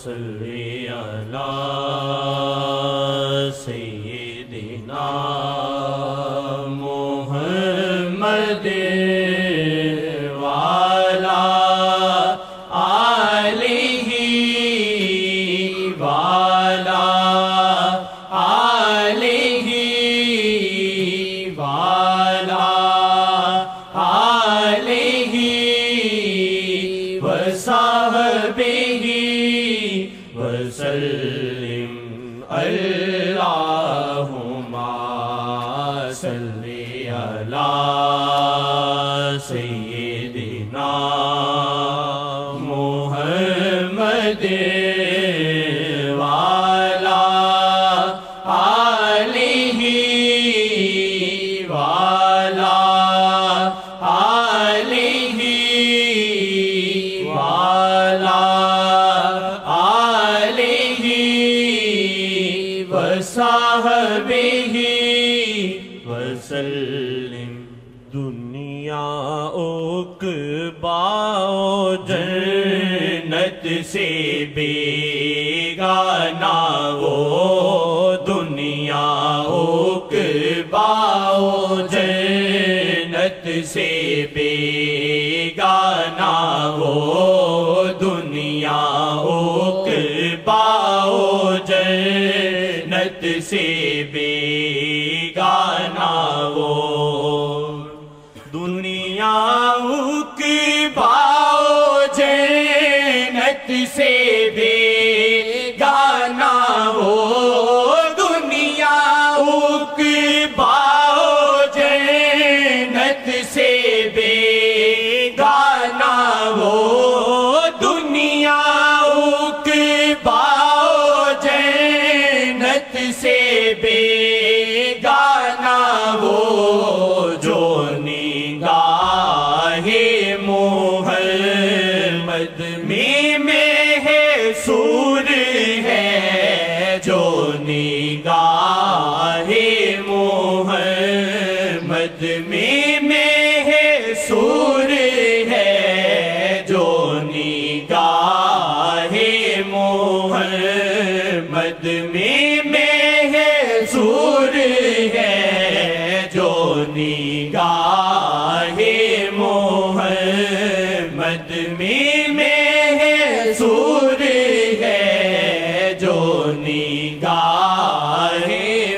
صلی علی سیدنا محمد وعلی آلہ وعلی آلہ وعلی آلہ وصحبہ وسلم اللہم صلی علی سیدنا محمد وعلی آلہ وعلی آلہ وعلی وصحبہ وسلم۔ دنیا عقبیٰ جنت سے بیگانہ وہ، دنیا عقبیٰ جنت سے بیگانہ وہ، دنیا عقبیٰ جنت سے بیگانہ وہ، دنیا عقبیٰ جنت سے بیگانہ وہ، دنیا عقبیٰ جنت سے بیگانہ وہ، دنیا عقبیٰ جنت سے بیگانہ وہ، جو نگاہ محمد میں سور ہے، جو نگاہ محمد میں سور ہے، جو نگاہ محمد میں سور ہے، جو نگاہ محمد میں سور ہے، جو نگاہ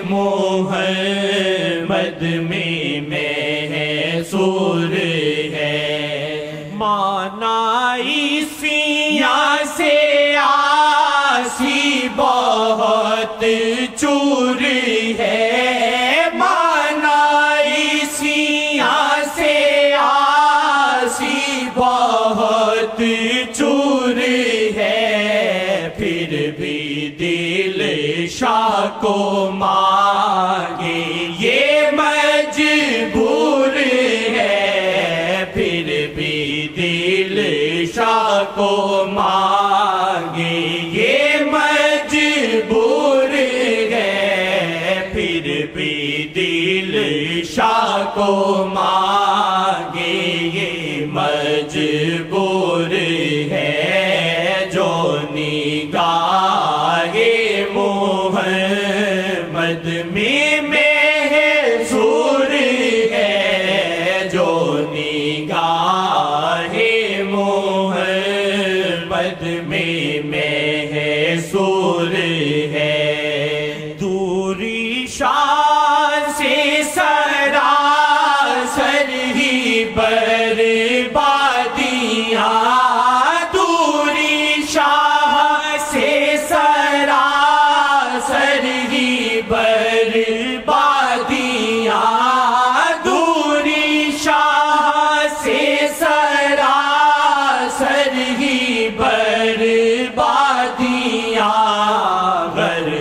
محمد میں سور ہے۔ معنی سیاں سے آسی بہت چور ہے، معنی سیاں سے آسی بہت چور ہے، پھر بھی دل شاہ کو مانگے یہ مجبور ہے، پھر بھی دل شاہ کو مانگے یہ مجبور ہے، پھر بھی دل شاہ کو مانگے یہ مجبور ہے، جو نگاہ محمد میں سور ہے، جو نگاہ محمد میں سور ہے۔ دوری شان سے سراسر ہی بربادیاں، دوری شاہ سے سراسر ہی بربادیاں، دوری شاہ سے سراسر ہی بربادیاں، غربت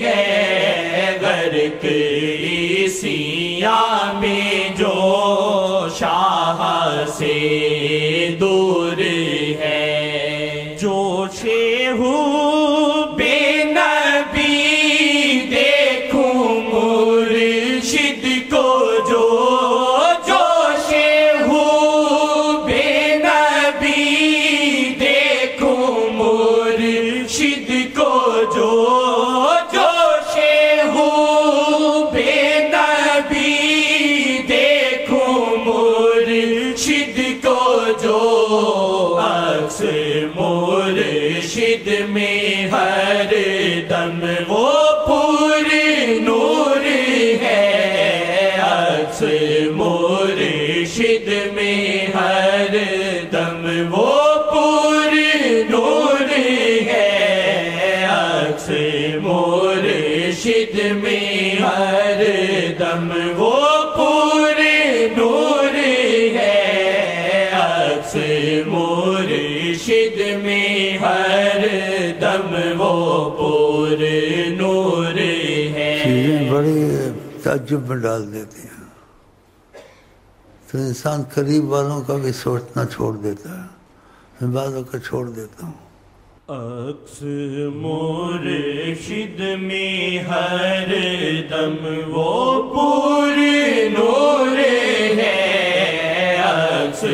ہے غرق سیاہ میں جو شاہ سے دور ہے جو شیخ بے نبی دیکھوں مرشد کو جو شیخ بے نبی دیکھوں مرشد کو جو شیخ بے نبی دیکھوں مرشد کو جو عکس مرشد میں ہر دم وہ پر نور ہے عکس مرشد میں ہر دم وہ پر نور ہے عکس مرشد میں ہر دم وہ پر نور ہے عکس مرشد میں ہر دم وہ پر نور ہے چیزیں بڑی تعجب میں ڈال دیتی ہیں تو انسان قریب والوں کا بھی سوچنا چھوڑ دیتا ہے میں بعضوں کا چھوڑ دیتا ہوں عکس مرشد میں ہر دم وہ پر نور ہے عکس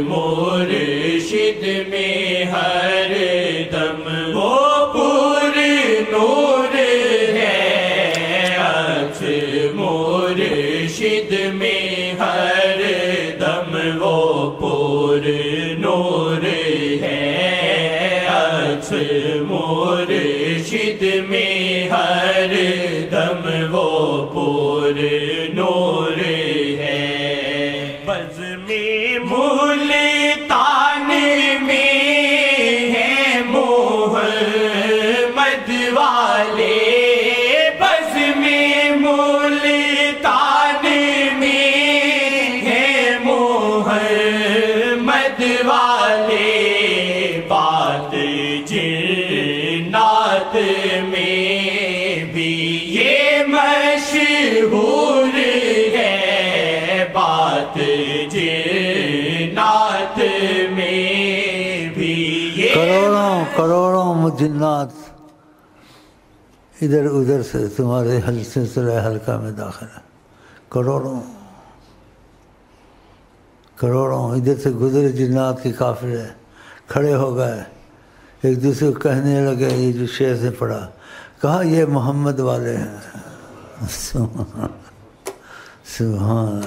مرشد میں ہر دم وہ پر نور ہے عکس مرشد میں ہر دم وہ پر نور ہے عکس مرشد میں ہر دم وہ پر نور ہے بزم ملتان میں ہے محمد والے بزم ملتان میں ہے محمد والے بات جنات میں بھی یہ مشہور ہے بات جنات میں بھی یہ کروڑوں جنات ادھر ادھر سے تمہارے سلسلہ حلقہ میں داخل ہے کروڑوں ادھر سے گزرے جنات کے قافلے کھڑے ہو گئے ایک دوسرے کو کہنے لگے یہ جو شعر سے پڑھا کہا یہ محمد والے ہیں سبحان